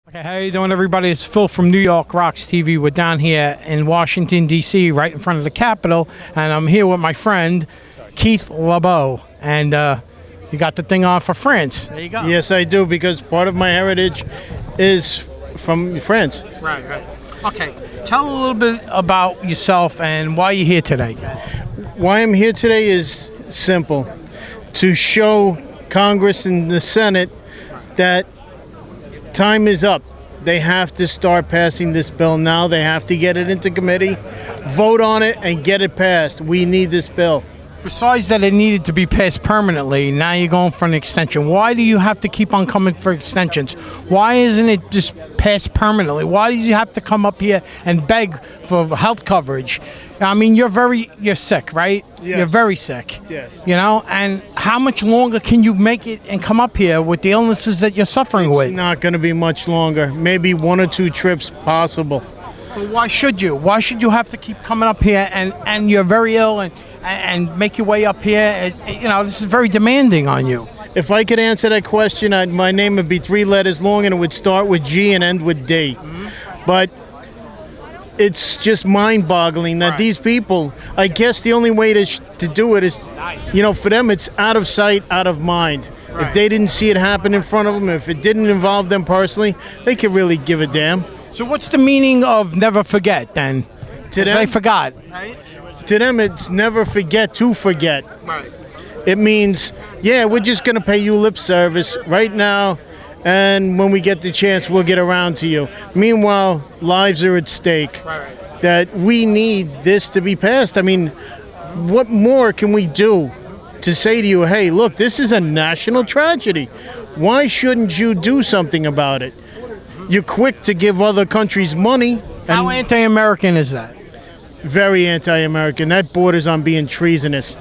Okay, how you doing, everybody? It's Phil from New York Rocks TV. We're down here in Washington, D.C., right in front of the Capitol, and I'm here with my friend, Keith LeBeau, and you got the thing on for France. There you go. Yes, I do, because part of my heritage is from France. Right. Okay, tell a little bit about yourself and why you're here today. Why I'm here today is simple: to show Congress and the Senate that time is up. They have to start passing this bill now. They have to get it into committee, vote on it, and get it passed. We need this bill. Besides that it needed to be passed permanently, now you're going for an extension. Why do you have to keep on coming for extensions? Why isn't it just passed permanently? Why do you have to come up here and beg for health coverage? I mean, you're sick, right? Yes. You're very sick. Yes. You know, and how much longer can you make it and come up here with the illnesses that you're suffering with? It's not going to be much longer. Maybe 1 or 2 trips possible. But why should you? Why should you have to keep coming up here and you're very ill and make your way up here? You know, this is very demanding on you. If I could answer that question, my name would be 3 letters long, and it would start with G and end with D. Mm-hmm. But it's just mind-boggling that these people, I guess the only way to do it is, you know, for them it's out of sight, out of mind. Right. If they didn't see it happen in front of them, if it didn't involve them personally, they could really give a damn. So what's the meaning of never forget then? To them, they forgot, right? To them, it's never forget to forget. Right. It means, yeah, we're just going to pay you lip service right now, and when we get the chance, we'll get around to you. Meanwhile, lives are at stake. Right. That we need this to be passed. I mean, what more can we do to say to you, hey, look, this is a national tragedy. Why shouldn't you do something about it? You're quick to give other countries money. How anti-American is that? Very anti-American. That borders on being treasonous.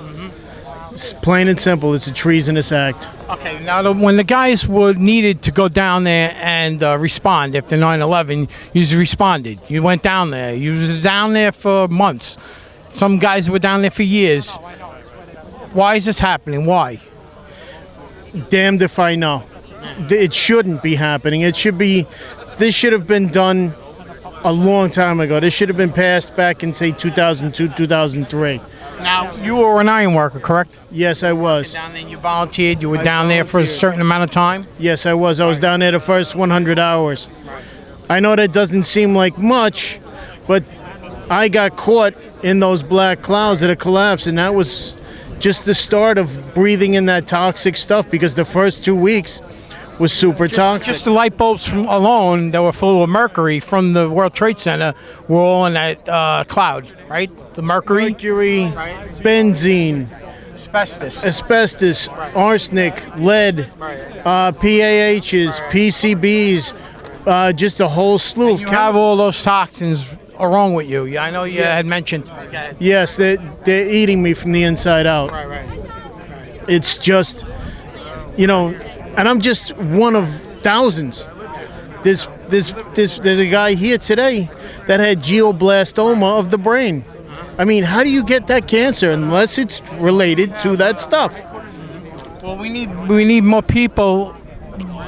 It's plain and simple. It's a treasonous act. Okay, now when the guys were needed to go down there and respond after 9/11, you responded. You went down there. You was down there for months. Some guys were down there for years. Why is this happening? Why? Damned if I know. It shouldn't be happening. This should have been done a long time ago. This should have been passed back in, say, 2002, 2003. Now, you were an iron worker, correct? Yes, I was. Down there, you volunteered. You were down there for a certain amount of time? Yes, I was. I was down there the first 100 hours. I know that doesn't seem like much, but I got caught in those black clouds that had collapsed, and that was just the start of breathing in that toxic stuff, because the first 2 weeks was super toxic. Just the light bulbs alone that were full of mercury from the World Trade Center were all in that cloud, right? The mercury, benzene, asbestos, arsenic, lead, PAHs, PCBs, just a whole slew of. You have all those toxins wrong with you. I know you had mentioned. Yes, they're eating me from the inside out. Right. It's just, you know. And I'm just one of thousands. There's a guy here today that had glioblastoma of the brain. I mean, how do you get that cancer unless it's related to that stuff? Well, we need more people.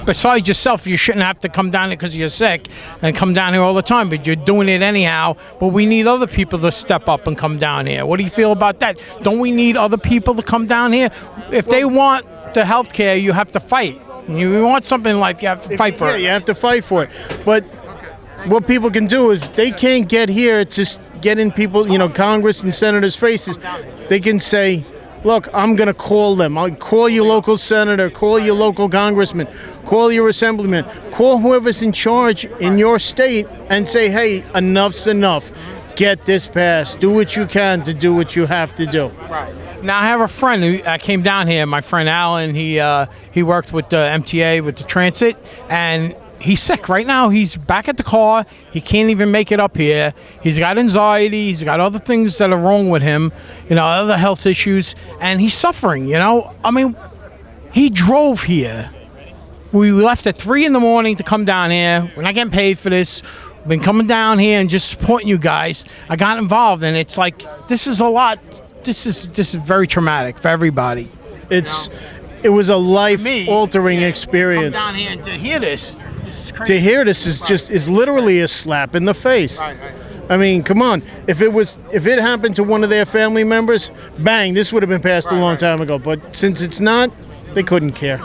Besides yourself, you shouldn't have to come down here because you're sick and come down here all the time, but you're doing it anyhow. But we need other people to step up and come down here. What do you feel about that? Don't we need other people to come down here? If they want the health care, you have to fight. You want something in life, you have to fight for it. Yeah, you have to fight for it. But what people can do is they can't get here to get in people, you know, Congress and senators' faces. They can say, look, I'm going to call them. I'll call your local senator, call your local congressman, call your assemblyman, call whoever's in charge in your state and say, hey, enough's enough. Get this passed. Do what you can to do what you have to do. Right. Now, I have a friend who came down here, my friend Alan. He worked with the MTA, with the transit, and he's sick right now. He's back at the car. He can't even make it up here. He's got anxiety. He's got other things that are wrong with him, you know, other health issues, and he's suffering, you know. I mean, he drove here. We left at 3 in the morning to come down here. We're not getting paid for this. We've been coming down here and just supporting you guys. I got involved, and it's like, this is a lot. This is very traumatic for everybody. It was a life-altering experience. Come down here and to hear this, To hear this is literally a slap in the face. I mean, come on. If it happened to one of their family members, bang, this would have been passed a long time ago. But since it's not, they couldn't care.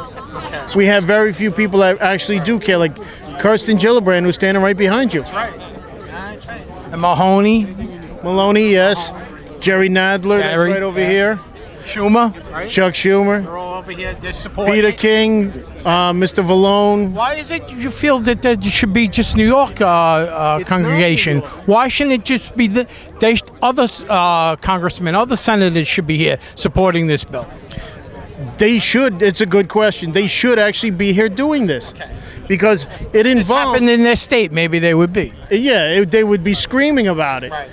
We have very few people that actually do care, like Kirsten Gillibrand, who's standing right behind you. That's right. And Maloney, yes. Jerry Nadler, that's right over here. Schumer, right? Chuck Schumer. They're all over here. They're supporting Peter King, Mr. Vallone. Why is it you feel that it should be just New York congregation? New York. Why shouldn't it just be other congressmen, other senators should be here supporting this bill? They should. It's a good question. They should actually be here doing this. Okay. Because it If it involves... happened in their state, maybe they would be. Yeah, they would be screaming about it. Right.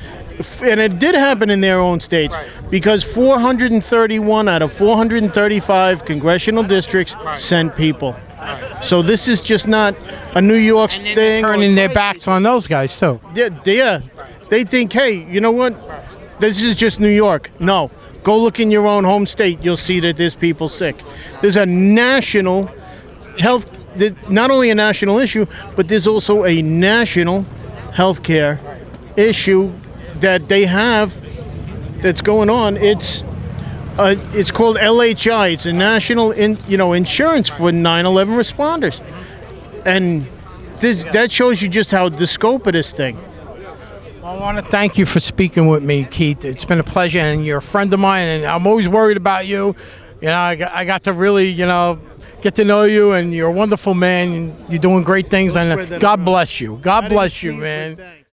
And it did happen in their own states, because 431 out of 435 congressional districts sent people. So this is just not a New York thing. Turning their backs on those guys, too. Yeah. They think, hey, you know what? This is just New York. No. Go look in your own home state. You'll see that there's people sick. There's a national health, not only a national issue, but there's also a national health care issue that they have that's going on. It's called LHI. It's a national insurance for 9/11 responders, and that shows you just how the scope of this thing. Well, I want to thank you for speaking with me, Keith. It's been a pleasure, and you're a friend of mine, and I'm always worried about you. You know, I got to really, get to know you, and you're a wonderful man, and you're doing great things, and God bless you. God bless you, man.